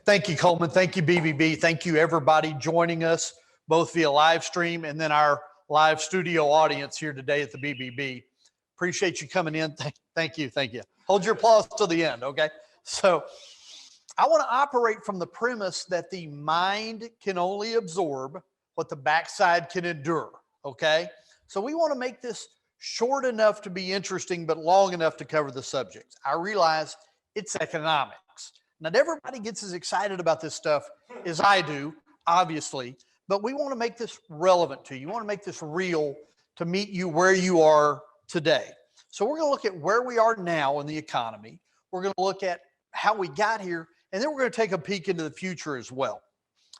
Thank you, Coleman. Thank you, BBB. Thank you, everybody joining us, both via live stream and then our live studio audience here today at the BBB. Appreciate you coming in. Thank you. Thank you. Hold your applause till the end, okay? So I want to operate from the premise that the mind can only absorb what the backside can endure, okay? So we want to make this short enough to be interesting, but long enough to cover the subjects. I realize it's economics. Not everybody gets as excited about this stuff as I do, obviously, but we want to make this relevant to you. We want to make this real to meet you where you are today. So we're going to look at where we are now in the economy. We're going to look at how we got here, and then we're going to take a peek into the future as well.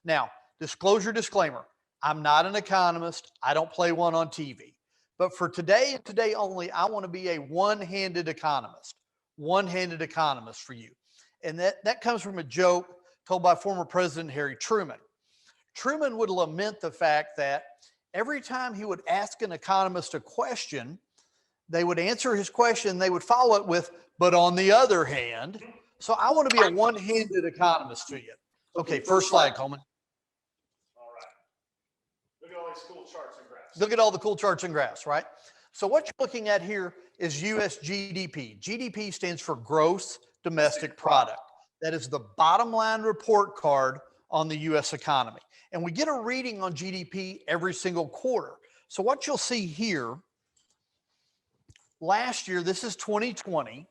Now, disclosure disclaimer, I'm not an economist. I don't play one on TV. But for today and today only, I want to be a one-handed economist for you. And that comes from a joke told by former President Harry Truman. Truman would lament the fact that every time he would ask an economist a question, they would answer his question, they would follow it with, but on the other hand. So I want to be a one-handed economist to you. Okay, first slide, Coleman. All right. Look at all these cool charts and graphs. Look at all the cool charts and graphs, right? So what you're looking at here is US GDP. GDP stands for gross domestic product. That is the bottom line report card on the US economy. And we get a reading on GDP every single quarter. So what you'll see here, last year, this is 2020,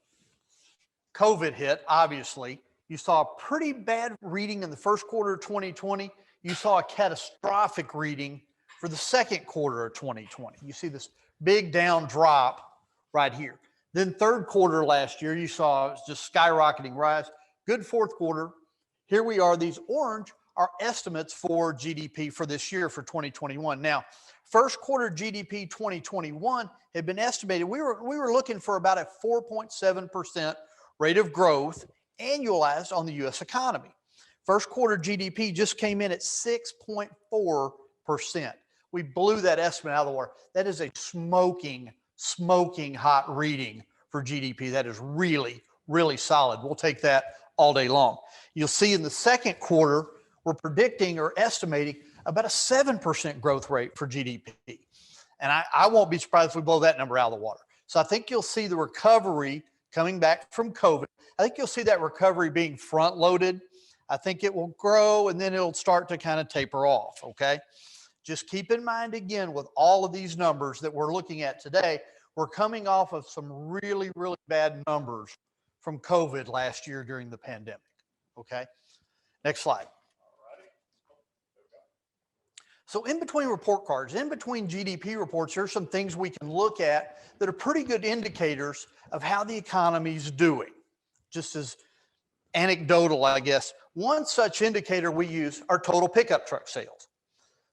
COVID hit, obviously. You saw a pretty bad reading in the first quarter of 2020. You saw a catastrophic reading for the second quarter of 2020. You see this big down drop right here. Then third quarter last year, you saw just skyrocketing rise. Good fourth quarter. Here we are. These orange are estimates for GDP for this year, for 2021. Now, first quarter GDP 2021 had been estimated. We were looking for about a 4.7% rate of growth annualized on the U.S. economy. First quarter GDP just came in at 6.4%. We blew that estimate out of the water. That is a smoking hot reading for GDP. That is really, really solid. We'll take that all day long. You'll see in the second quarter, we're predicting or estimating about a 7% growth rate for GDP. And I won't be surprised if we blow that number out of the water. So I think you'll see the recovery coming back from COVID. I think you'll see that recovery being front loaded. I think it will grow and then it'll start to kind of taper off, okay? Just keep in mind again, with all of these numbers that we're looking at today, we're coming off of some really, really bad numbers from COVID last year during the pandemic, okay? Next slide. So in between report cards, in between GDP reports, there's some things we can look at that are pretty good indicators of how the economy's doing. Just as anecdotal, I guess. One such indicator we use are total pickup truck sales.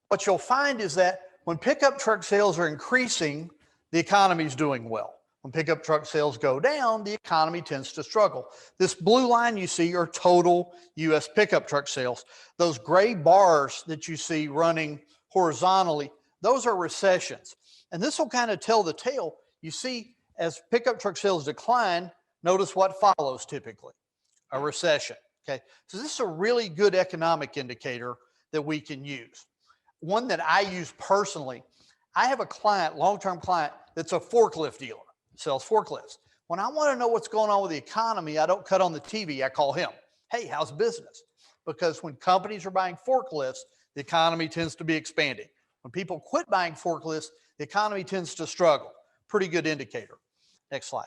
What you'll find is that when pickup truck sales are increasing, the economy's doing well. When pickup truck sales go down, the economy tends to struggle. This blue line you see are total U.S. pickup truck sales. Those gray bars that you see running horizontally, those are recessions. And this will kind of tell the tale. You see, as pickup truck sales decline, notice what follows typically, a recession, okay? So this is a really good economic indicator that we can use. One that I use personally, I have a client, long-term client, that's a forklift dealer, sells forklifts. When I want to know what's going on with the economy, I don't cut on the TV, I call him. Hey, how's business? Because when companies are buying forklifts, the economy tends to be expanding. When people quit buying forklifts, the economy tends to struggle. Pretty good indicator. Next slide.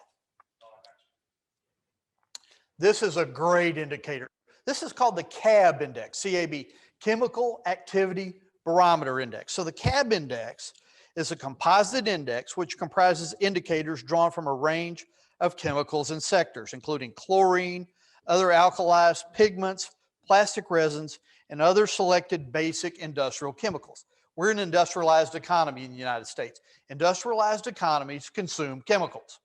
This is a great indicator. This is called the CAB index, C-A-B, Chemical Activity Barometer Index. So the CAB index is a composite index which comprises indicators drawn from a range of chemicals and sectors, including chlorine, other alkalis, pigments, plastic resins, and other selected basic industrial chemicals. We're an industrialized economy in the United States. Industrialized economies consume chemicals.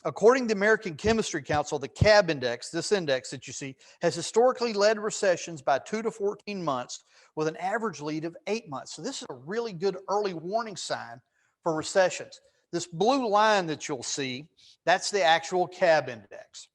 According to the American Chemistry Council, the CAB index, this index that you see, has historically led recessions by 2 to 14 months with an average lead of 8 months. So this is a really good early warning sign for recessions. This blue line that you'll see, that's the actual CAB index.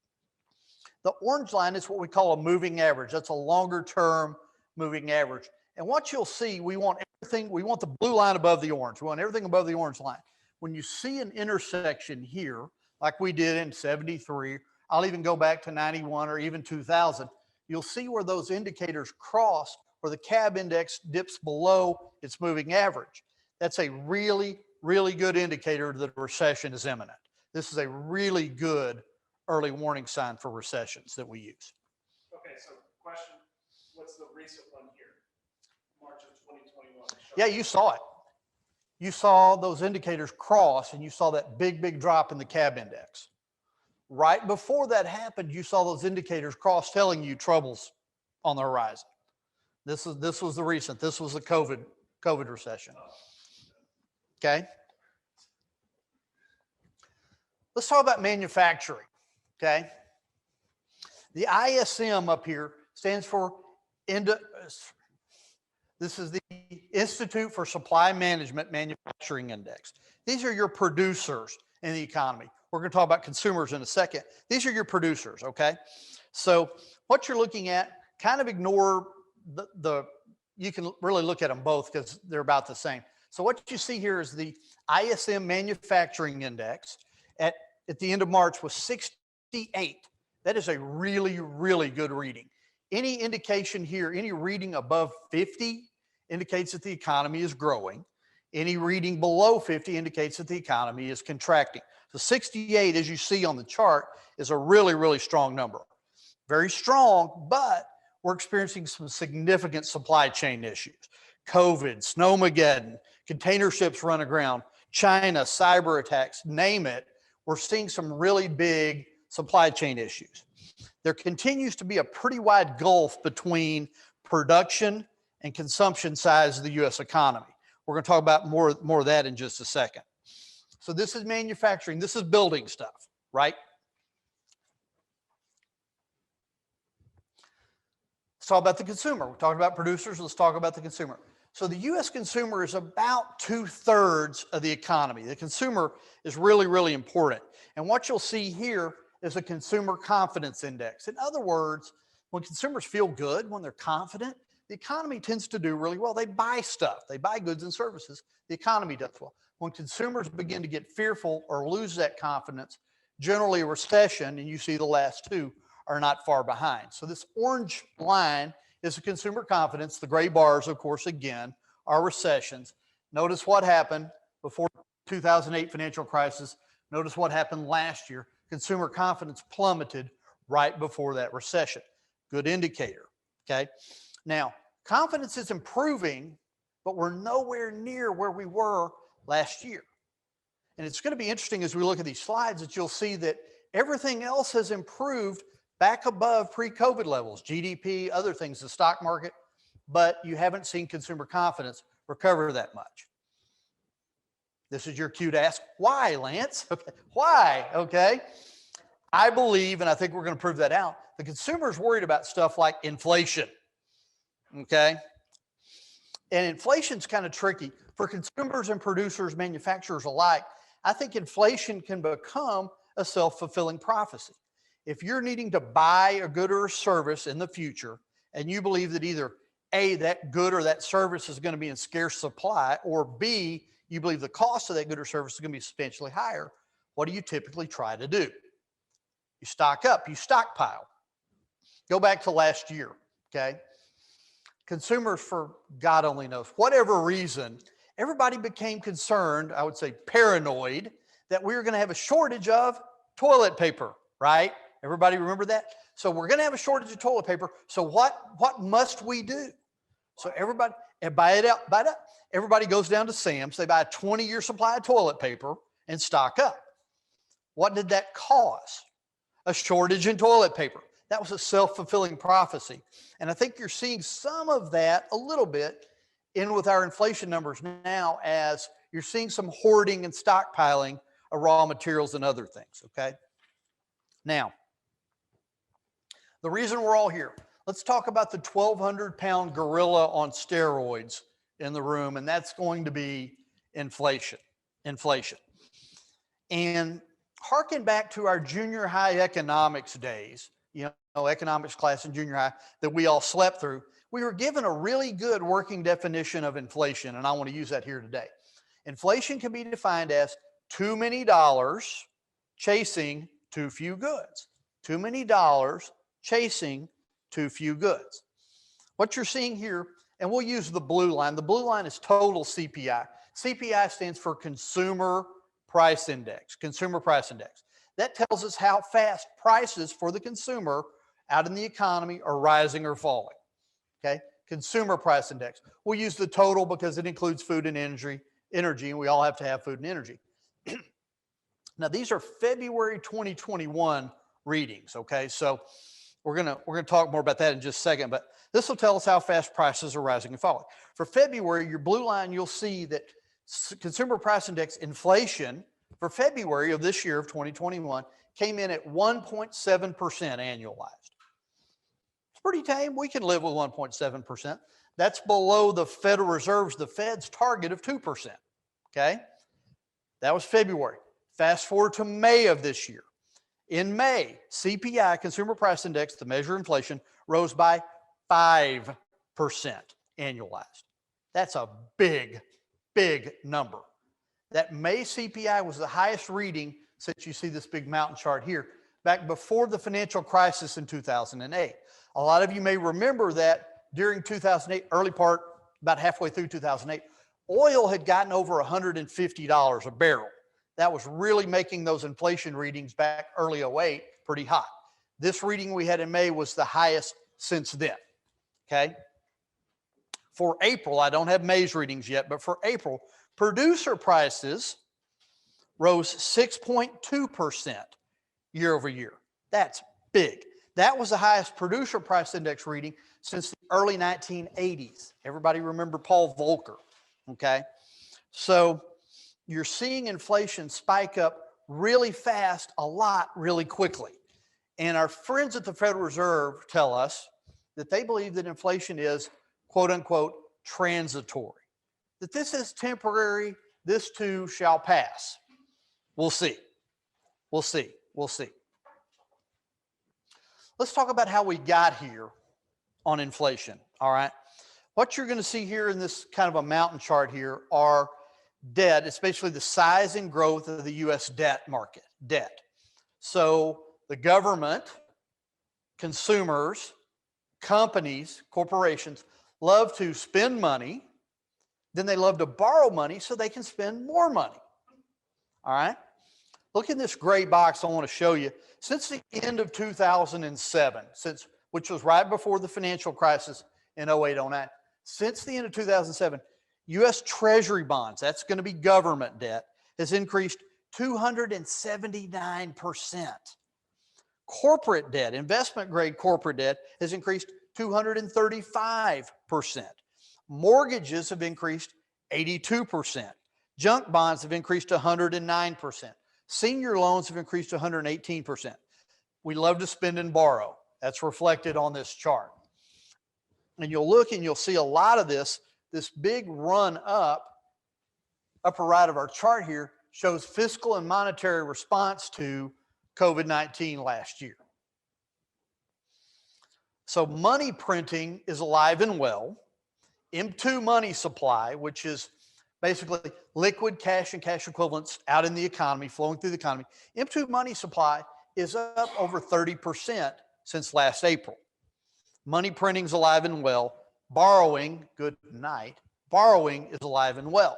The orange line is what we call a moving average. That's a longer term moving average. And what you'll see, we want everything, we want the blue line above the orange. We want everything above the orange line. When you see an intersection here, like we did in 73, I'll even go back to 91 or even 2000, you'll see where those indicators cross, where the CAB index dips below its moving average. That's a really, really good indicator that a recession is imminent. This is a really good early warning sign for recessions that we use. Okay, so question, what's the recent one here? March of 2021. Yeah, you saw it. You saw those indicators cross and you saw that big, big drop in the CAB index. Right before that happened, you saw those indicators cross telling you troubles on the horizon. This was the recent, this was the COVID recession. Okay. Let's talk about manufacturing. Okay. The ISM up here stands for this is the Institute for Supply Management Manufacturing Index. These are your producers in the economy. We're going to talk about consumers in a second. These are your producers, okay? So what you're looking at, kind of ignore you can really look at them both because they're about the same. So what you see here is the ISM Manufacturing Index at the end of March was 68. That is a really, really good reading. Any indication here, any reading above 50 indicates that the economy is growing. Any reading below 50 indicates that the economy is contracting. So 68, as you see on the chart, is a really, really strong number. Very strong, but we're experiencing some significant supply chain issues. COVID, snowmageddon, container ships run aground, China, cyber attacks, name it. We're seeing some really big supply chain issues. There continues to be a pretty wide gulf between production and consumption size of the U.S. economy. We're going to talk about more of that in just a second. So this is manufacturing. This is building stuff, right? Let's talk about the consumer. We're talking about producers. Let's talk about the consumer. So the U.S. consumer is about 2/3 of the economy. The consumer is really, really important. And what you'll see here is a consumer confidence index. In other words, when consumers feel good, when they're confident, the economy tends to do really well. They buy stuff. They buy goods and services. The economy does well. When consumers begin to get fearful or lose that confidence, generally a recession, and you see the last two, are not far behind. So this orange line is the consumer confidence. The gray bars, of course, again, are recessions. Notice what happened before 2008 financial crisis. Notice what happened last year. Consumer confidence plummeted right before that recession. Good indicator, okay? Now, confidence is improving, but we're nowhere near where we were last year. And it's going to be interesting as we look at these slides that you'll see that everything else has improved back above pre-COVID levels, GDP, other things, the stock market, but you haven't seen consumer confidence recover that much. This is your cue to ask, why, Lance? Okay. Why? Okay. I believe, and I think we're going to prove that out, the consumer's worried about stuff like inflation. Okay. And inflation's kind of tricky. For consumers and producers, manufacturers alike, I think inflation can become a self-fulfilling prophecy. If you're needing to buy a good or a service in the future, and you believe that either A, that good or that service is going to be in scarce supply, or B, you believe the cost of that good or service is going to be substantially higher, what do you typically try to do? You stock up, you stockpile. Go back to last year, okay? Consumers, for God only knows, whatever reason, everybody became concerned, I would say paranoid, that we were going to have a shortage of toilet paper, right? Everybody remember that? So we're going to have a shortage of toilet paper. So what must we do? So everybody, and buy it up. Everybody goes down to Sam's. They buy a 20-year supply of toilet paper and stock up. What did that cause? A shortage in toilet paper. That was a self-fulfilling prophecy. And I think you're seeing some of that a little bit in with our inflation numbers now, as you're seeing some hoarding and stockpiling of raw materials and other things, okay? Now, the reason we're all here, let's talk about the 1,200-pound gorilla on steroids in the room, and that's going to be inflation. And harken back to our junior high economics days, economics class in junior high that we all slept through, we were given a really good working definition of inflation, and I want to use that here today. Inflation can be defined as too many dollars chasing too few goods. Too many dollars chasing too few goods. What you're seeing here, and we'll use the blue line. The blue line is total CPI. CPI stands for Consumer Price Index, Consumer Price Index. That tells us how fast prices for the consumer out in the economy are rising or falling, okay? Consumer Price Index. We'll use the total because it includes food and energy, and we all have to have food and energy. Now, these are February 2021 readings, okay? So we're gonna talk more about that in just a second, but this will tell us how fast prices are rising and falling. For February, your blue line, you'll see that Consumer Price Index inflation for February of this year of 2021 came in at 1.7% annualized. It's pretty tame. We can live with 1.7%. That's below the Federal Reserve's, the Fed's target of 2%, okay? That was February. Fast forward to May of this year. In May, CPI, Consumer Price Index, the measure of inflation, rose by 5% annualized. That's a big, big number. That May CPI was the highest reading since you see this big mountain chart here, back before the financial crisis in 2008. A lot of you may remember that during 2008, early part, about halfway through 2008, oil had gotten over $150 a barrel. That was really making those inflation readings back early 2008 pretty hot. This reading we had in May was the highest since then, okay? For April, I don't have May's readings yet, but for April, producer prices rose 6.2% year over year. That's big. That was the highest producer price index reading since the early 1980s. Everybody remember Paul Volcker, okay? So you're seeing inflation spike up really fast, a lot, really quickly. And our friends at the Federal Reserve tell us that they believe that inflation is, quote unquote, transitory, that this is temporary, this too shall pass. We'll see. We'll see. We'll see. Let's talk about how we got here on inflation, all right? What you're going to see here in this kind of a mountain chart here are debt, especially the size and growth of the U.S. debt market, debt. So the government, consumers, companies, corporations love to spend money, then they love to borrow money so they can spend more money, all right? Look in this gray box I want to show you. Since the end of 2007, which was right before the financial crisis in 08-09, since the end of 2007, U.S. Treasury bonds, that's going to be government debt, has increased 279%. Corporate debt, investment grade corporate debt, has increased 235%. Mortgages have increased 82%. Junk bonds have increased 109%. Senior loans have increased 118%. We love to spend and borrow. That's reflected on this chart. And you'll look and you'll see a lot of this big run up, upper right of our chart here, shows fiscal and monetary response to COVID-19 last year. So money printing is alive and well. M2 money supply, which is basically liquid cash and cash equivalents out in the economy, flowing through the economy. M2 money supply is up over 30% since last April. Money printing is alive and well. Borrowing, good night, borrowing is alive and well.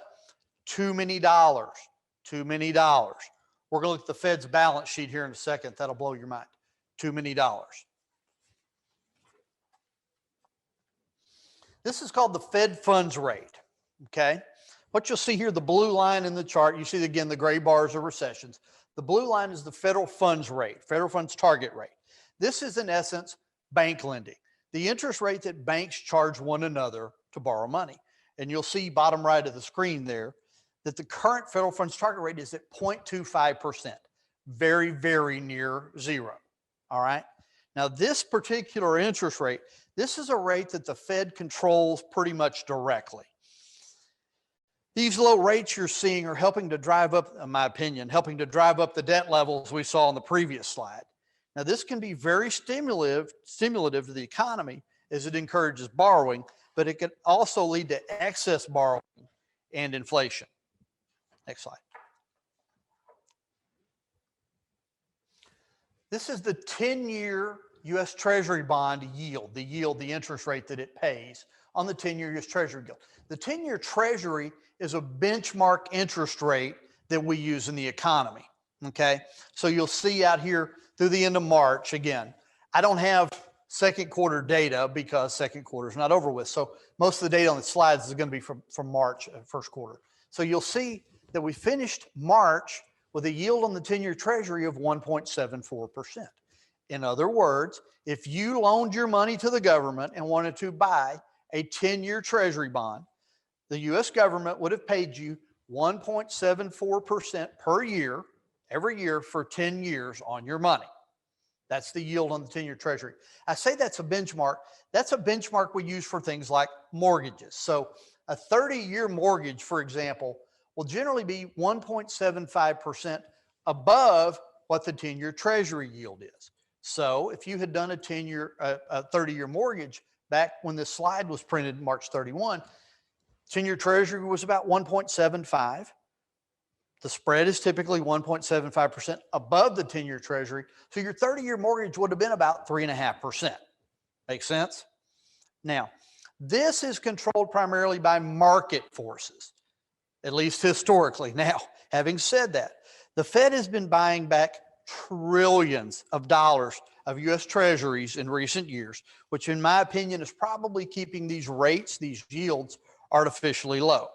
Too many dollars, too many dollars. We're going to look at the Fed's balance sheet here in a second. That'll blow your mind. Too many dollars. This is called the Fed funds rate, okay? What you'll see here, the blue line in the chart, you see again the gray bars are recessions. The blue line is the federal funds rate, federal funds target rate. This is in essence bank lending, the interest rate that banks charge one another to borrow money. And you'll see bottom right of the screen there that the current federal funds target rate is at 0.25%, very, very near zero, all right? Now this particular interest rate, this is a rate that the Fed controls pretty much directly. These low rates you're seeing are helping to drive up, in my opinion, helping to drive up the debt levels we saw on the previous slide. Now, this can be very stimulative to the economy as it encourages borrowing, but it could also lead to excess borrowing and inflation. Next slide. This is the 10-year U.S. Treasury bond yield, the interest rate that it pays on the 10-year U.S. Treasury yield. The 10-year Treasury is a benchmark interest rate that we use in the economy, okay? So you'll see out here through the end of March, again, I don't have second quarter data because second quarter is not over with. So most of the data on the slides is going to be from March, first quarter. So you'll see that we finished March with a yield on the 10-year Treasury of 1.74%. In other words, if you loaned your money to the government and wanted to buy a 10-year Treasury bond, the U.S. government would have paid you 1.74% per year, every year for 10 years on your money. That's the yield on the 10-year Treasury. I say that's a benchmark. That's a benchmark we use for things like mortgages. So a 30-year mortgage, for example, will generally be 1.75% above what the 10-year Treasury yield is. So if you had done a 30-year mortgage back when this slide was printed March 31, 10-year Treasury was about 1.75. The spread is typically 1.75% above the 10-year Treasury. So your 30-year mortgage would have been about 3.5%. Make sense? Now, this is controlled primarily by market forces, at least historically. Now, having said that, the Fed has been buying back trillions of dollars of U.S. Treasuries in recent years, which in my opinion is probably keeping these rates, these yields, artificially low.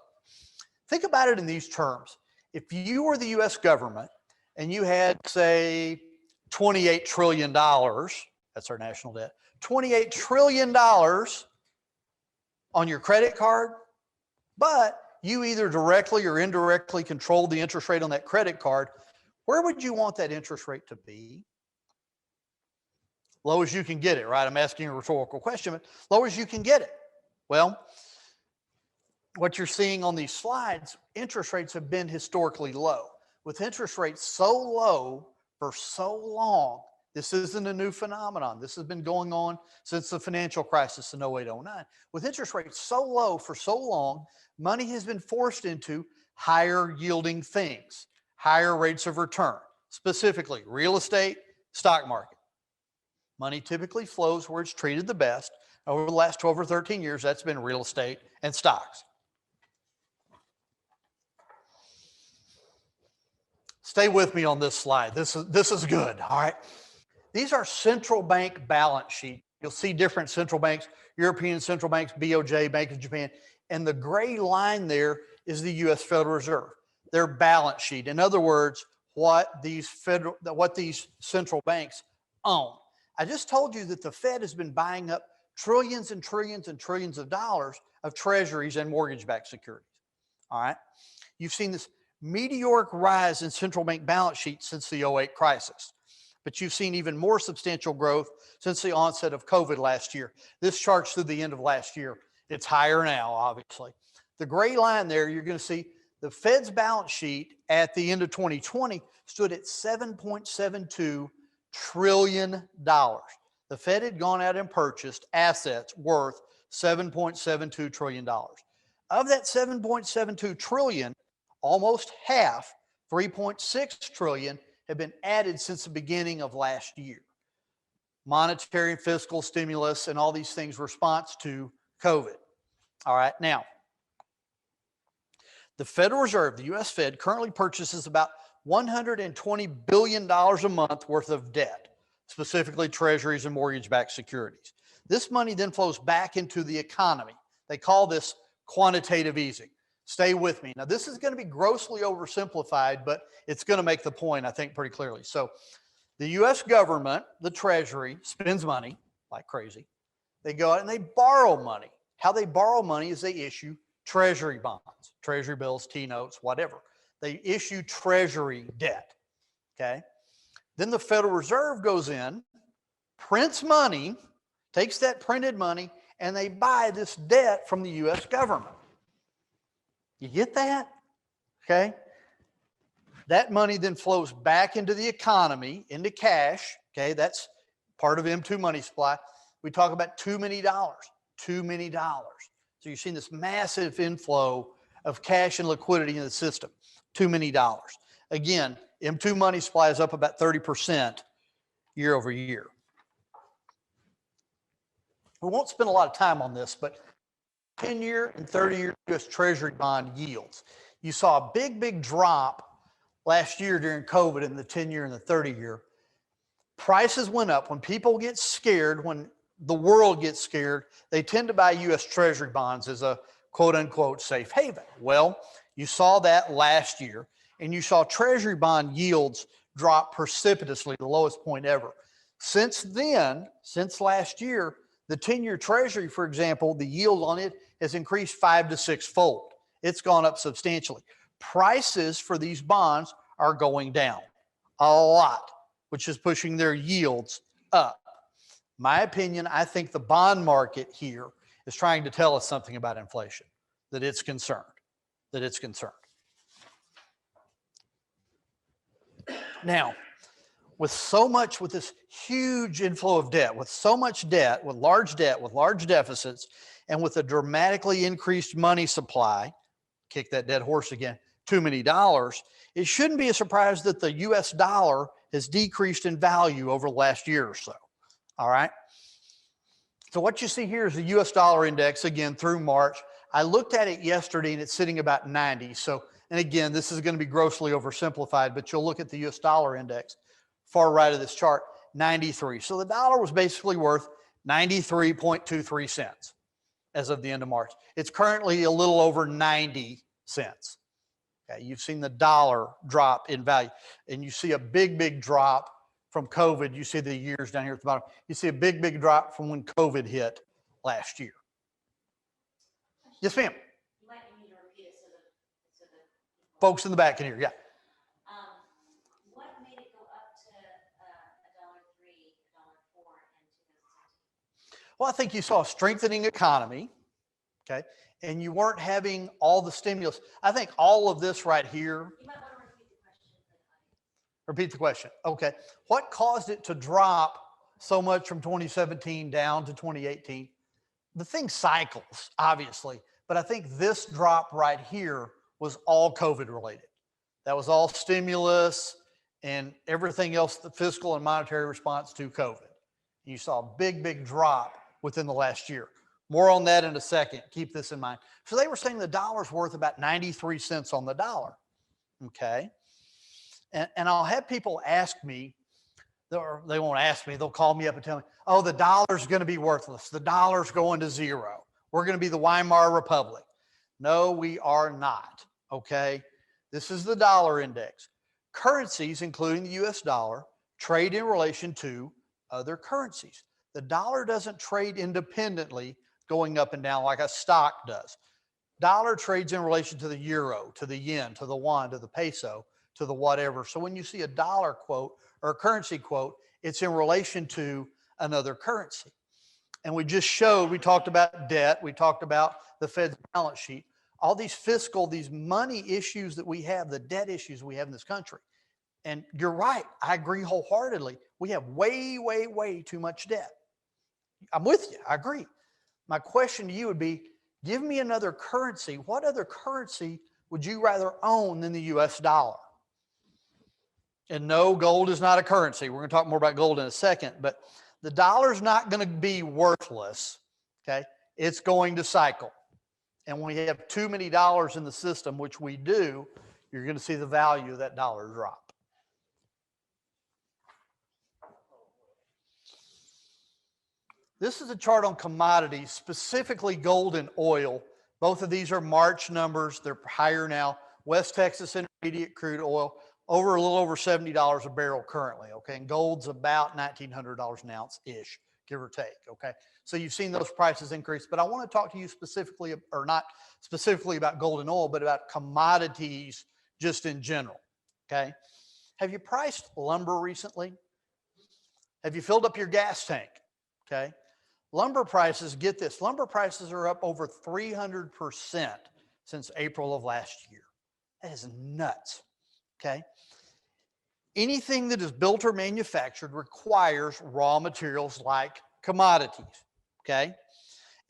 Think about it in these terms. If you were the U.S. government and you had, say, $28 trillion, that's our national debt, $28 trillion on your credit card, but you either directly or indirectly controlled the interest rate on that credit card, where would you want that interest rate to be? Low as you can get it, right? I'm asking a rhetorical question, but low as you can get it. Well, what you're seeing on these slides, interest rates have been historically low. With interest rates so low for so long, this isn't a new phenomenon. This has been going on since the financial crisis in 08-09. With interest rates so low for so long, money has been forced into higher yielding things, higher rates of return, specifically real estate, stock market. Money typically flows where it's treated the best. Over the last 12 or 13 years, that's been real estate and stocks. Stay with me on this slide. This is good, all right? These are central bank balance sheets. You'll see different central banks, European central banks, BOJ, Bank of Japan, and the gray line there is the U.S. Federal Reserve, their balance sheet. In other words, what these central banks own. I just told you that the Fed has been buying up trillions and trillions and trillions of dollars of treasuries and mortgage-backed securities, all right? You've seen this meteoric rise in central bank balance sheets since the 08 crisis. But you've seen even more substantial growth since the onset of COVID last year. This chart's through the end of last year. It's higher now, obviously. The gray line there, you're going to see the Fed's balance sheet at the end of 2020 stood at $7.72 trillion. The Fed had gone out and purchased assets worth $7.72 trillion. Of that $7.72 trillion, almost half, 3.6 trillion, have been added since the beginning of last year. Monetary and fiscal stimulus and all these things response to COVID. All right, now, the Federal Reserve, the U.S. Fed, currently purchases about $120 billion a month worth of debt, specifically treasuries and mortgage-backed securities. This money then flows back into the economy. They call this quantitative easing. Stay with me. Now, this is going to be grossly oversimplified, but it's going to make the point, I think, pretty clearly. So the U.S. government, the Treasury, spends money like crazy. They go out and they borrow money. How they borrow money is they issue Treasury bonds, Treasury bills, T-notes, whatever. They issue Treasury debt, okay? Then the Federal Reserve goes in, prints money, takes that printed money, and they buy this debt from the U.S. government. You get that? Okay. That money then flows back into the economy, into cash, Okay, that's part of M2 money supply. We talk about too many dollars, too many dollars. So you're seeing this massive inflow of cash and liquidity in the system, too many dollars. Again, M2 money supply is up about 30% year over year. We won't spend a lot of time on this, but 10-year and 30-year U.S. Treasury bond yields. You saw a big drop last year during COVID in the 10-year and the 30-year. Prices went up. When people get scared, when the world gets scared, they tend to buy U.S. Treasury bonds as a quote unquote safe haven. Well, you saw that last year, and you saw Treasury bond yields drop precipitously, the lowest point ever. Since then, since last year, the 10-year Treasury, for example, the yield on it has increased 5 to 6-fold. It's gone up substantially. Prices for these bonds are going down a lot, which is pushing their yields up. My opinion, I think the bond market here is trying to tell us something about inflation, that it's concerned, that it's concerned. Now, with this huge inflow of debt, with so much debt, with large deficits, and with a dramatically increased money supply, kick that dead horse again, too many dollars, it shouldn't be a surprise that the US dollar has decreased in value over the last year or so. All right. So what you see here is the US dollar index again through March. I looked at it yesterday and it's sitting about 90. So, and again, this is going to be grossly oversimplified, but you'll look at the US dollar index, far right of this chart, 93. So the dollar was basically worth 93.23 cents as of the end of March. It's currently a little over 90 cents. Okay, you've seen the dollar drop in value, and you see a big drop from COVID. You see the years down here at the bottom. You see a big drop from when COVID hit last year. Yes, ma'am. You might need to repeat it so that Folks in the back can hear. Yeah. What made it go up to $1.03, $1.04 in 2017? Well, I think you saw a strengthening economy. Okay, and you weren't having all the stimulus. I think all of this right here. You might want to repeat the question for the audience. Repeat the question. Okay. What caused it to drop so much from 2017 down to 2018? The thing cycles, obviously, but I think this drop right here was all COVID related. That was all stimulus and everything else, the fiscal and monetary response to COVID. You saw a big drop within the last year. More on that in a second. Keep this in mind. So they were saying the dollar's worth about 93 cents on the dollar. Okay. And I'll have people ask me, or they won't ask me, they'll call me up and tell me, oh, the dollar's going to be worthless. The dollar's going to zero. We're going to be the Weimar Republic. No, we are not. Okay. This is the dollar index. Currencies, including the US dollar, trade in relation to other currencies. The dollar doesn't trade independently going up and down like a stock does. Dollar trades in relation to the euro, to the yen, to the yuan, to the peso, to the whatever. So when you see a dollar quote or a currency quote, it's in relation to another currency. And we just showed, we talked about debt, we talked about the Fed's balance sheet, all these fiscal, these money issues that we have, the debt issues we have in this country. And you're right, I agree wholeheartedly. We have way too much debt. I'm with you, I agree. My question to you would be, give me another currency. What other currency would you rather own than the US dollar? And no, gold is not a currency. We're going to talk more about gold in a second, but the dollar's not going to be worthless, okay? It's going to cycle. And when we have too many dollars in the system, which we do, you're going to see the value of that dollar drop. This is a chart on commodities, specifically gold and oil. Both of these are March numbers. They're higher now. West Texas Intermediate crude oil, a little over $70 a barrel currently, okay? And gold's about $1,900 an ounce-ish, give or take, okay? So you've seen those prices increase, but I want to talk to you specifically, or not specifically about gold and oil, but about commodities just in general, okay? Have you priced lumber recently? Have you filled up your gas tank, okay? Lumber prices, get this, lumber prices are up over 300% since April of last year. That is nuts, okay? Anything that is built or manufactured requires raw materials like commodities, okay?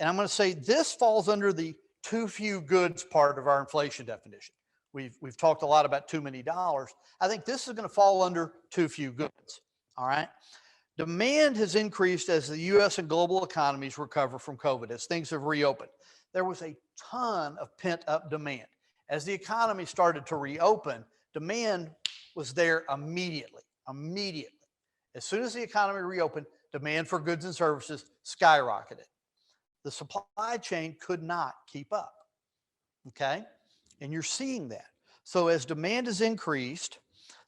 And I'm going to say this falls under the too few goods part of our inflation definition. We've talked a lot about too many dollars. I think this is going to fall under too few goods, all right? Demand has increased as the US and global economies recover from COVID, as things have reopened. There was a ton of pent-up demand. As the economy started to reopen, demand was there immediately. As soon as the economy reopened, demand for goods and services skyrocketed. The supply chain could not keep up, okay? And you're seeing that. So as demand has increased,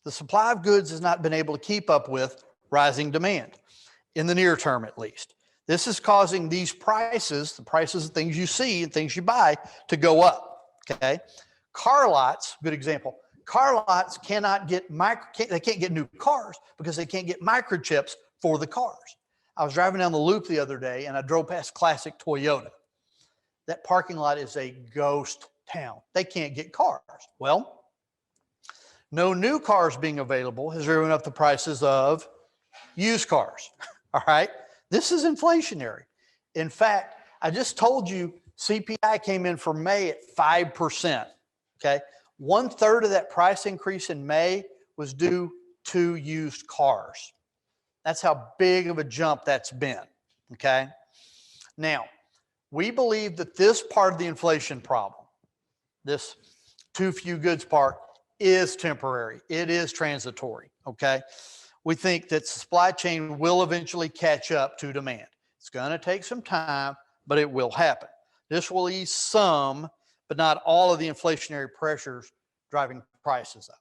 the supply of goods has not been able to keep up with rising demand, in the near term at least. This is causing these prices, the prices of things you see and things you buy, to go up, okay? Car lots, good example. Car lots cannot get they can't get new cars because they can't get microchips for the cars. I was driving down the loop the other day and I drove past classic Toyota. That parking lot is a ghost town. They can't get cars. Well, no new cars being available has driven up the prices of used cars. All right. This is inflationary. In fact, I just told you CPI came in for May at 5%. Okay. 1/3 of that price increase in May was due to used cars. That's how big of a jump that's been. Okay. Now, we believe that this part of the inflation problem, this too few goods part, is temporary. It is transitory. Okay. We think that supply chain will eventually catch up to demand. It's going to take some time, but it will happen. This will ease some, but not all of the inflationary pressures driving prices up.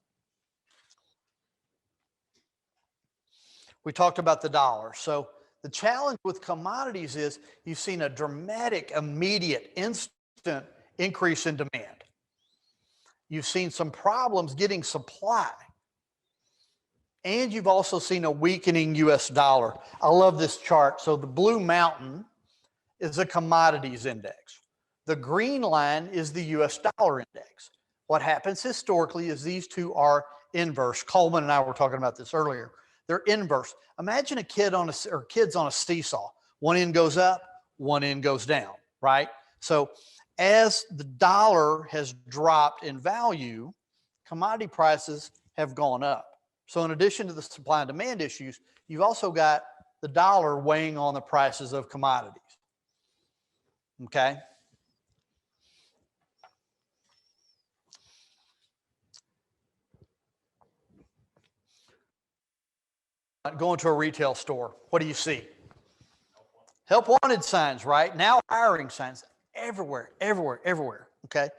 We talked about the dollar. So the challenge with commodities is you've seen a dramatic, immediate, instant increase in demand. You've seen some problems getting supply. And you've also seen a weakening US dollar. I love this chart. So the blue mountain is a commodities index. The green line is the US dollar index. What happens historically is these two are inverse. Coleman and I were talking about this earlier. They're inverse. Imagine a kid or kids on a seesaw. One end goes up, one end goes down, right? So as the dollar has dropped in value, commodity prices have gone up. So in addition to the supply and demand issues, you've also got the dollar weighing on the prices of commodities. Okay? Going to a retail store, what do you see? Help wanted signs, right? Now hiring signs everywhere, okay?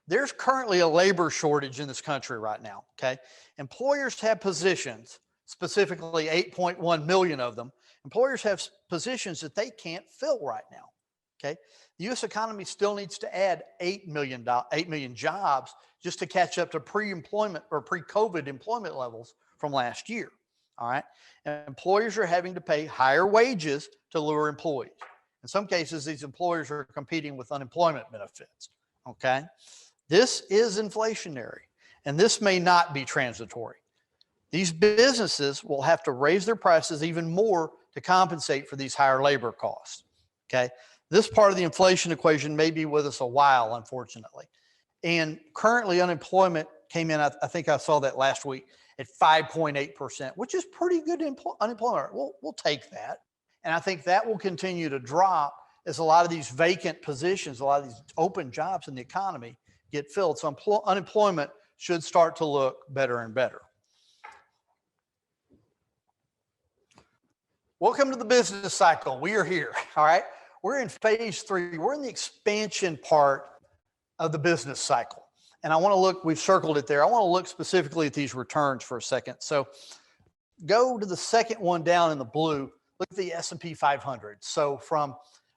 There's currently a labor shortage in this country right now, okay? Employers have positions, specifically 8.1 million of them. Employers have positions that they can't fill right now, okay? The U.S. economy still needs to add 8 million jobs just to catch up to pre-employment or pre-COVID employment levels from last year, all right? And employers are having to pay higher wages to lure employees. In some cases, these employers are competing with unemployment benefits, okay? This is inflationary, and this may not be transitory. These businesses will have to raise their prices even more to compensate for these higher labor costs, okay? This part of the inflation equation may be with us a while, unfortunately. And currently unemployment came in, I think I saw that last week, at 5.8%, which is pretty good unemployment. We'll take that. And I think that will continue to drop as a lot of these vacant positions, a lot of these open jobs in the economy get filled. So unemployment should start to look better and better. Welcome to the business cycle. We are here, all right? We're in phase 3. We're in the expansion part of the business cycle. And I want to look, we've circled it there. I want to look specifically at these returns for a second. So go to the second one down in the blue. Look at the S&P 500. So from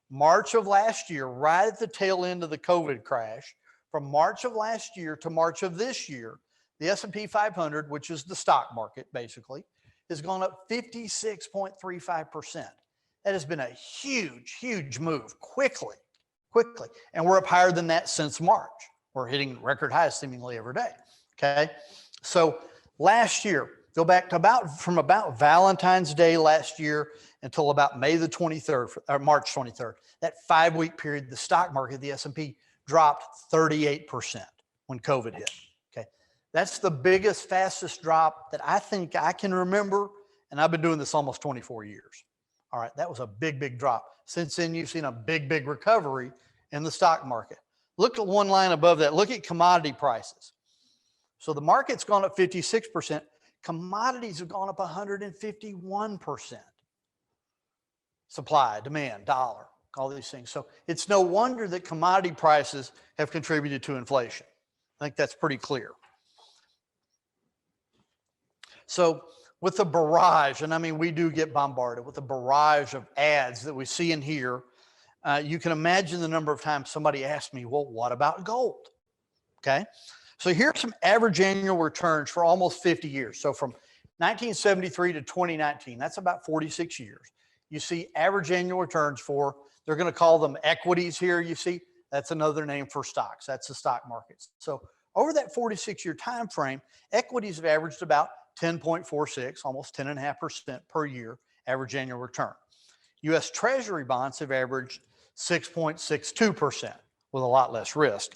March of last year, right at the tail end of the COVID crash, from March of last year to March of this year, the S&P 500, which is the stock market basically, has gone up 56.35%. That has been a huge move quickly. And we're up higher than that since March. We're hitting record highs seemingly every day, okay? So last year, Go back to from about Valentine's Day last year until about May the 23rd, or March 23rd. That 5-week period, the stock market, the S&P, dropped 38% when COVID hit. Okay, that's the biggest, fastest drop that I think I can remember, and I've been doing this almost 24 years. All right, that was a big, big drop. Since then, you've seen a big, big recovery in the stock market. Look at one line above that. Look at commodity prices. So the market's gone up 56%. Commodities have gone up 151%. Supply, demand, dollar, all these things. So it's no wonder that commodity prices have contributed to inflation. I think that's pretty clear. So with the barrage, and I mean, we do get bombarded with the barrage of ads that we see and hear, you can imagine the number of times somebody asked me, well, what about gold? Okay. So here's some average annual returns for almost 50 years. So from 1973 to 2019, that's about 46 years. You see average annual returns for, they're going to call them equities here. You see, that's another name for stocks. That's the stock markets. So over that 46-year time frame, equities have averaged about 10.46, almost 10.5% per year, average annual return. U.S. Treasury bonds have averaged 6.62% with a lot less risk.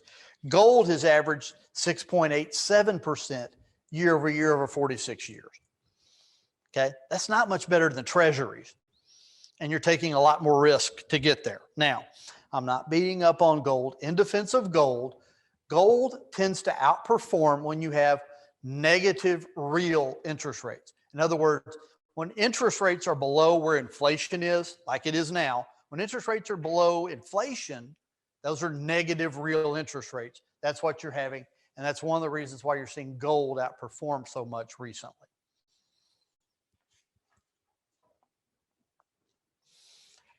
Gold has averaged 6.87% year over year over 46 years. Okay, that's not much better than treasuries. And you're taking a lot more risk to get there. Now, I'm not beating up on gold. In defense of gold, gold tends to outperform when you have negative real interest rates. In other words, when interest rates are below where inflation is, like it is now, when interest rates are below inflation, those are negative real interest rates. That's what you're having. And that's one of the reasons why you're seeing gold outperform so much recently.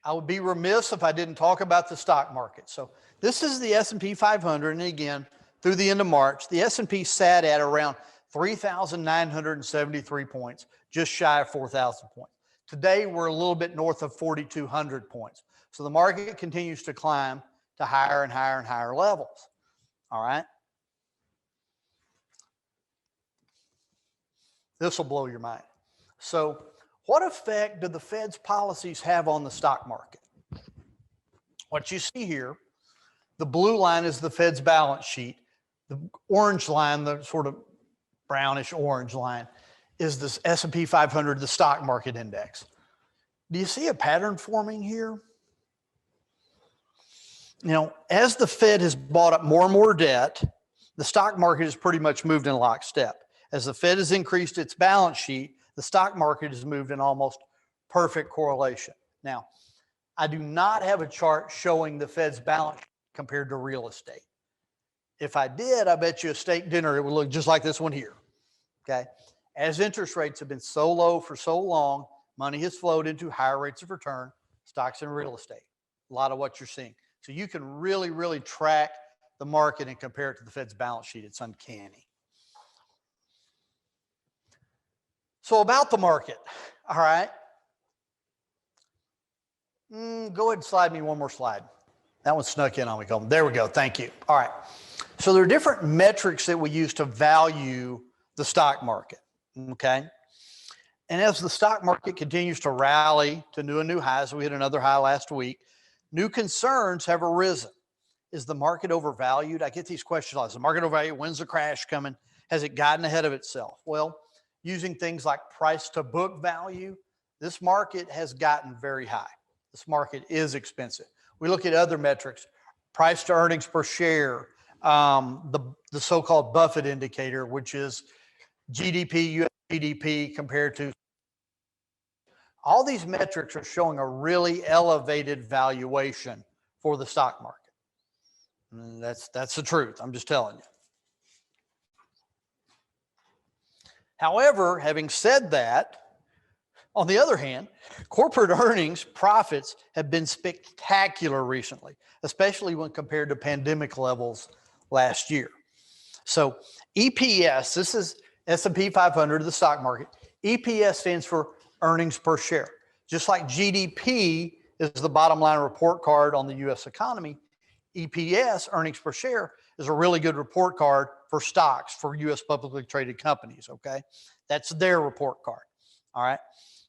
I would be remiss if I didn't talk about the stock market. So this is the S&P 500. And again, through the end of March, the S&P sat at around 3,973 points, just shy of 4,000 points. Today, we're a little bit north of 4,200 points. So the market continues to climb to higher and higher and higher levels. All right. This will blow your mind. So what effect do the Fed's policies have on the stock market? What you see here, the blue line is the Fed's balance sheet. The orange line, the sort of brownish orange line, is this S&P 500, the stock market index. Do you see a pattern forming here? You know, as the Fed has bought up more and more debt, the stock market has pretty much moved in lockstep. As the Fed has increased its balance sheet, the stock market has moved in almost perfect correlation. Now, I do not have a chart showing the Fed's balance sheet compared to real estate. If I did, I bet you a steak dinner, it would look just like this one here. Okay. As interest rates have been so low for so long, money has flowed into higher rates of return, stocks and real estate. A lot of what you're seeing. So you can really, really track the market and compare it to the Fed's balance sheet. It's uncanny. So about the market, all right. Go ahead and slide me one more slide. That one snuck in on me, Coleman. There we go. Thank you. All right. So there are different metrics that we use to value the stock market. Okay. And as the stock market continues to rally to new highs, we hit another high last week, new concerns have arisen. Is the market overvalued? I get these questions a lot. Is the market overvalued? When's the crash coming? Has it gotten ahead of itself? Well, using things like price to book value, this market has gotten very high. This market is expensive. We look at other metrics, price to earnings per share, the so-called Buffett indicator, which is GDP, US GDP compared to. All these metrics are showing a really elevated valuation for the stock market. And that's the truth. I'm just telling you. However, having said that, on the other hand, corporate earnings, profits have been spectacular recently, especially when compared to pandemic levels last year. So EPS, this is S&P 500, the stock market. EPS stands for earnings per share. Just like GDP is the bottom line report card on the U.S. economy, EPS, earnings per share, is a really good report card for stocks, for U.S. publicly traded companies, okay? That's their report card. All right.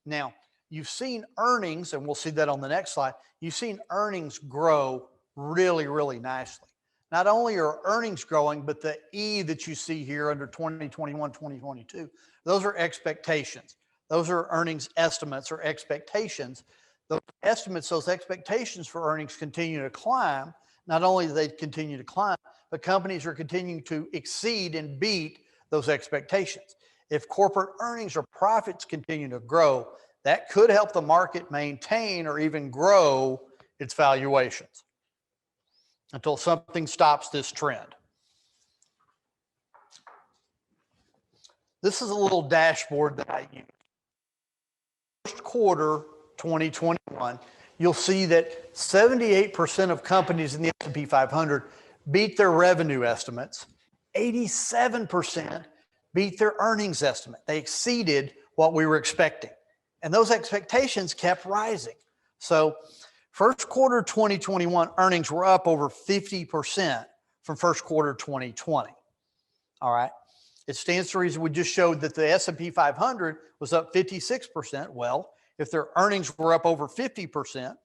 Now, you've seen earnings, and we'll see that on the next slide. You've seen earnings grow really, really nicely. Not only are earnings growing, but the E that you see here under 2021, 2022, those are expectations. Those are earnings estimates or expectations. Those estimates, those expectations for earnings continue to climb. Not only do they continue to climb, but companies are continuing to exceed and beat those expectations. If corporate earnings or profits continue to grow, that could help the market maintain or even grow its valuations until something stops this trend. This is a little dashboard that I use. First quarter 2021, you'll see that 78% of companies in the S&P 500 beat their revenue estimates. 87% beat their earnings estimate. They exceeded what we were expecting. And those expectations kept rising. So first quarter 2021 earnings were up over 50% from first quarter 2020. All right. It stands to reason we just showed that the S&P 500 was up 56%. Well, if their earnings were up over 50%,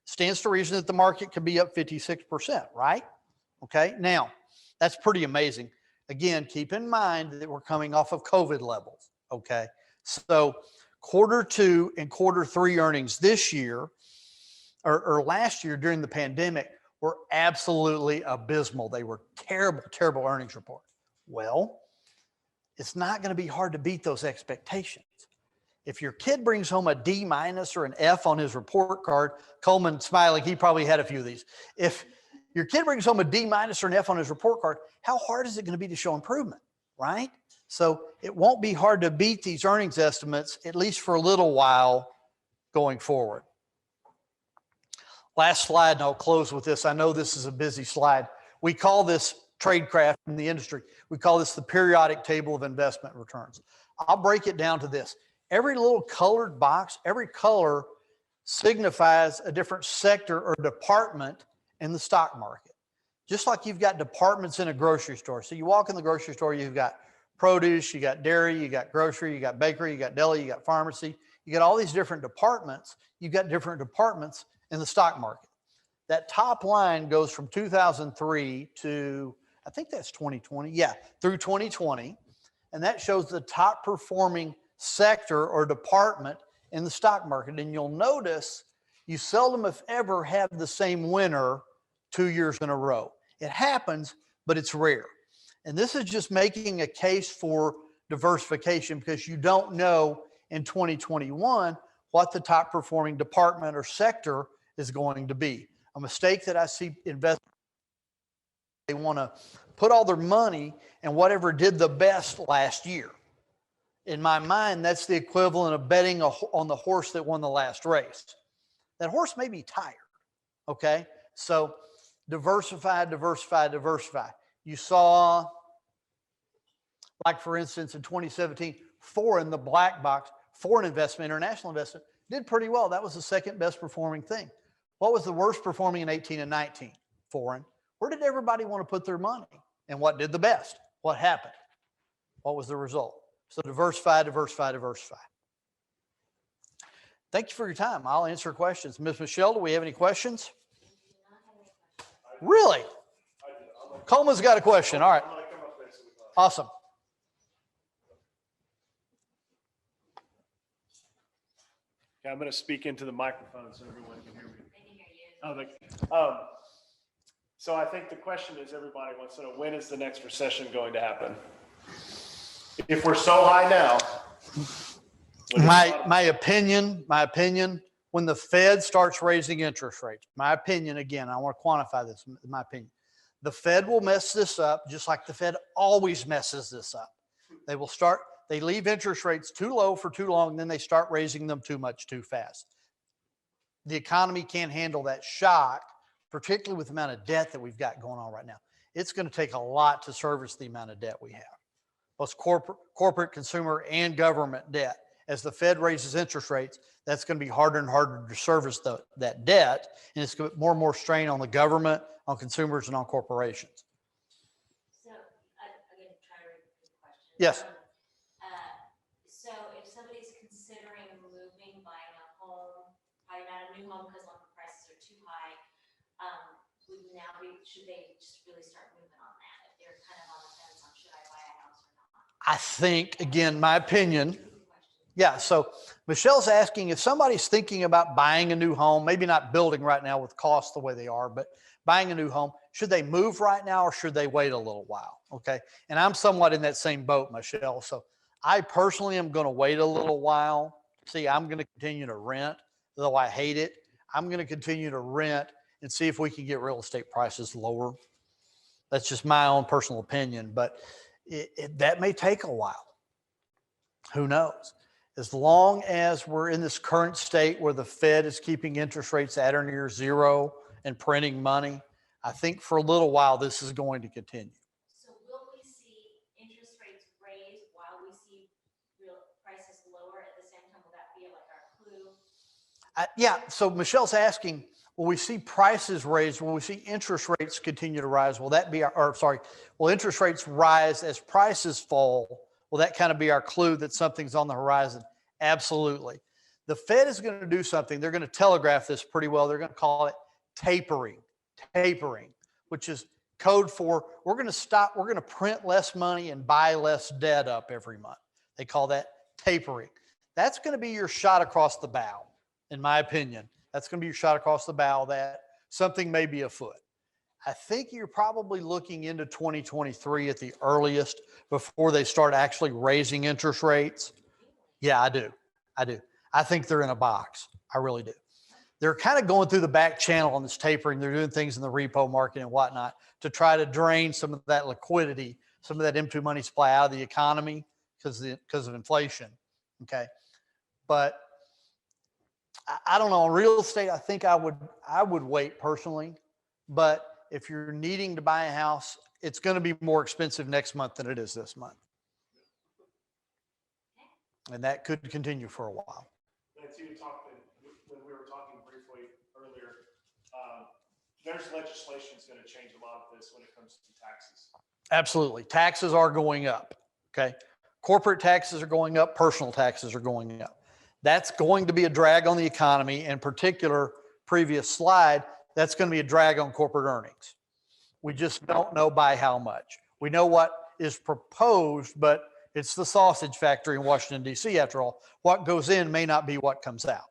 stands to reason that the market could be up 56%, right? Okay. Now, that's pretty amazing. Again, keep in mind that we're coming off of COVID levels. Okay. So quarter two and quarter three earnings this year or last year during the pandemic were absolutely abysmal. They were terrible, terrible earnings reports. Well, it's not going to be hard to beat those expectations. If your kid brings home a D- or an F on his report card, Coleman smiling, he probably had a few of these. If your kid brings home a D- or an F on his report card, how hard is it going to be to show improvement, right? So it won't be hard to beat these earnings estimates, at least for a little while going forward. Last slide, and I'll close with this. I know this is a busy slide. We call this tradecraft in the industry. We call this the periodic table of investment returns. I'll break it down to this. Every little colored box, every color signifies a different sector or department in the stock market. Just like you've got departments in a grocery store. So you walk in the grocery store, you've got produce, you got dairy, you got grocery, you got bakery, you got deli, you got pharmacy. You got all these different departments. You've got different departments in the stock market. That top line goes from 2003 to, I think that's 2020. Yeah, through 2020. And that shows the top performing sector or department in the stock market. And you'll notice you seldom, if ever, have the same winner 2 years in a row. It happens, but it's rare. And this is just making a case for diversification because you don't know in 2021 what the top performing department or sector is going to be. A mistake that I see investors, they want to put all their money in whatever did the best last year. In my mind, that's the equivalent of betting on the horse that won the last race. That horse may be tired, okay? So diversify, diversify, diversify. You saw, like for instance, in 2017, foreign, the black box, foreign investment, international investment, did pretty well. That was the second best performing thing. What was the worst performing in 18 and 19? Foreign. Where did everybody want to put their money? And what did the best? What happened? What was the result? So diversify, diversify, diversify. Thank you for your time. I'll answer questions. Ms. Michelle, do we have any questions? Really? Coleman's got a question. All right. Awesome. Yeah, I'm going to speak into the microphone so everyone can hear me. They can hear you. So I think the question is, everybody wants to know, when is the next recession going to happen? If we're so high now. My opinion, when the Fed starts raising interest rates, my opinion, again, I want to quantify this, my opinion. The Fed will mess this up just like the Fed always messes this up. They leave interest rates too low for too long, and then they start raising them too much too fast. The economy can't handle that shock, particularly with the amount of debt that we've got going on right now. It's going to take a lot to service the amount of debt we have, both corporate, consumer, and government debt. As the Fed raises interest rates, that's going to be harder and harder to service that debt, and it's going to put more and more strain on the government, on consumers, and on corporations. So I'm going to try to repeat the question. Yes. would now be, should they just really start moving on that? If they're kind of on the fence on should I buy a house or not? I think, again, my opinion. Yeah. So Michelle's asking if somebody's thinking about buying a new home, maybe not building right now with costs the way they are, but buying a new home, should they move right now or should they wait a little while? Okay. And I'm somewhat in that same boat, Michelle. So I personally am going to wait a little while. See, I'm going to continue to rent, though I hate it. I'm going to continue to rent and see if we can get real estate prices lower. That's just my own personal opinion, but that may take a while. Who knows? As long as we're in this current state where the Fed is keeping interest rates at or near zero and printing money, I think for a little while this is going to continue. So will we see interest rates raise while we see real prices lower at the same time? Will that be like our clue? Yeah, so Michelle's asking, will we see prices raised? Will we see interest rates continue to rise? Will that be will interest rates rise as prices fall? Will that kind of be our clue that something's on the horizon? Absolutely. The Fed is going to do something. They're going to telegraph this pretty well. They're going to call it tapering, which is code for we're going to print less money and buy less debt up every month. They call that tapering. That's going to be your shot across the bow, in my opinion. That's going to be your shot across the bow that something may be afoot. I think you're probably looking into 2023 at the earliest before they start actually raising interest rates. Yeah, I do. I think they're in a box. I really do. They're kind of going through the back channel on this tapering. They're doing things in the repo market and whatnot to try to drain some of that liquidity, some of that M2 money supply out of the economy because of inflation. Okay. But I don't know. On real estate, I think I would wait personally. But if you're needing to buy a house, it's going to be more expensive next month than it is this month. And that could continue for a while. Nancy, you talked when we were talking briefly earlier, there's legislation that's going to change a lot of this when it comes to taxes. Absolutely. Taxes are going up. Okay. Corporate taxes are going up. Personal taxes are going up. That's going to be a drag on the economy. In particular, previous slide, that's going to be a drag on corporate earnings. We just don't know by how much. We know what is proposed, but it's the sausage factory in Washington, D.C. after all. What goes in may not be what comes out.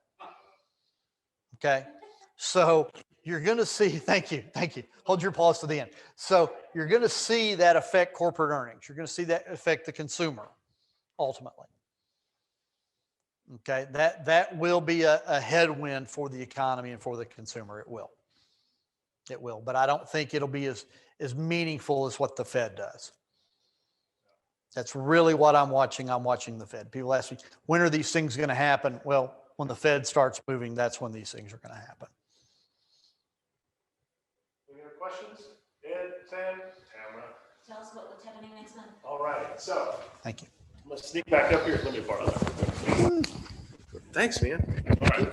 Okay. So you're going to see, thank you. Hold your applause to the end. So you're going to see that affect corporate earnings. You're going to see that affect the consumer ultimately. Okay. That will be a headwind for the economy and for the consumer. It will. But I don't think it'll be as meaningful as what the Fed does. That's really what I'm watching. I'm watching the Fed. People ask me, when are these things going to happen? Well, when the Fed starts moving, that's when these things are going to happen. Any other questions? Ed, Sam, Tamara. Tell us what's happening next month. All right. So Thank you. let's sneak back up here. Let me borrow that. Thanks, man. All right.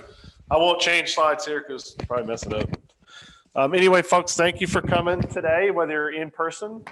I won't change slides here because I'll probably mess it up. Anyway, folks, thank you for coming today, whether you're in person.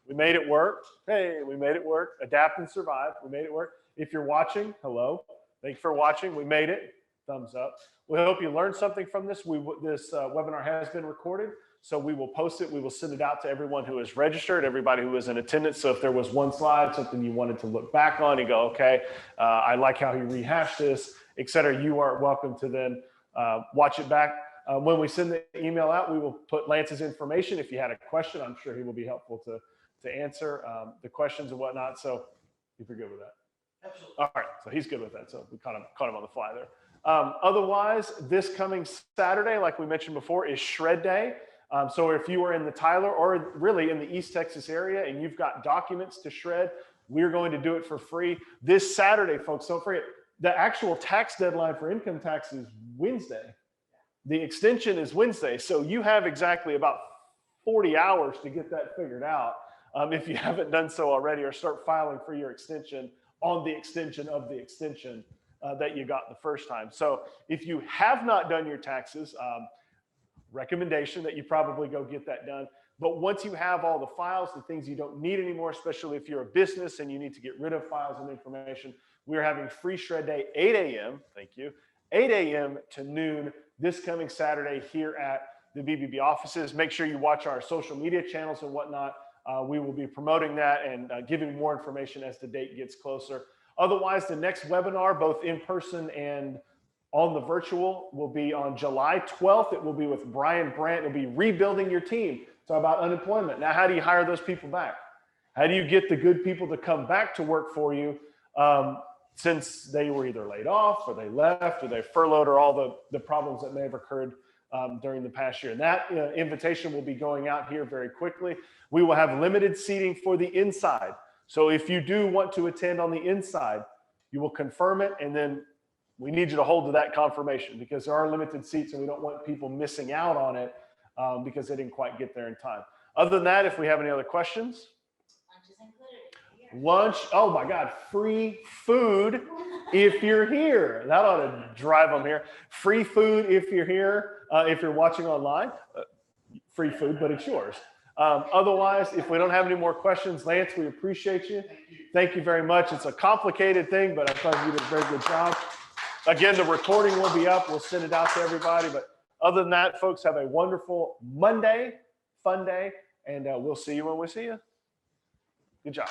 We made it work. Hey, we made it work. Adapt and survive. We made it work. If you're watching, hello. Thank you for watching. We made it. Thumbs up. We hope you learned something from this. This webinar has been recorded, so we will post it. We will send it out to everyone who is registered, everybody who is in attendance. So if there was one slide, something you wanted to look back on and go, okay, I like how he rehashed this, et cetera, you are welcome to then watch it back. When we send the email out, we will put Lance's information. If you had a question, I'm sure he will be helpful to answer the questions and whatnot. So if you're good with that. Absolutely. All right. So he's good with that. So we caught him on the fly there. Otherwise, this coming Saturday, like we mentioned before, is Shred Day. So if you are in the Tyler or really in the East Texas area and you've got documents to shred, we're going to do it for free. This Saturday, folks, don't forget, the actual tax deadline for income tax is Wednesday. The extension is Wednesday. So you have exactly about 40 hours to get that figured out. If you haven't done so already, or start filing for your extension on the extension of the extension that you got the first time. So if you have not done your taxes, recommendation that you probably go get that done. But once you have all the files, the things you don't need anymore, especially if you're a business and you need to get rid of files and information, we're having free shred day, 8 a.m. Thank you. 8 a.m. to noon this coming Saturday here at the BBB offices. Make sure you watch our social media channels and whatnot. We will be promoting that and giving more information as the date gets closer. Otherwise, the next webinar, both in person and on the virtual, will be on July 12th. It will be with Brian Brandt. It'll be rebuilding your team. It's about unemployment. Now, how do you hire those people back? How do you get the good people to come back to work for you since they were either laid off or they left or they furloughed or all the problems that may have occurred during the past year? And that invitation will be going out here very quickly. We will have limited seating for the inside. So if you do want to attend on the inside, you will confirm it, and then we need you to hold to that confirmation because there are limited seats and we don't want people missing out on it because they didn't quite get there in time. Other than that, if we have any other questions. Lunch is included. Here. Lunch, oh my God, free food if you're here. That ought to drive them here. Free food if you're here, if you're watching online. Free food, but it's yours. Otherwise, if we don't have any more questions, Lance, we appreciate you. Thank you very much. It's a complicated thing, but I thought you did a very good job. Again, the recording will be up. We'll send it out to everybody. But other than that, folks, have a wonderful Monday, fun day, and we'll see you when we see you. Good job.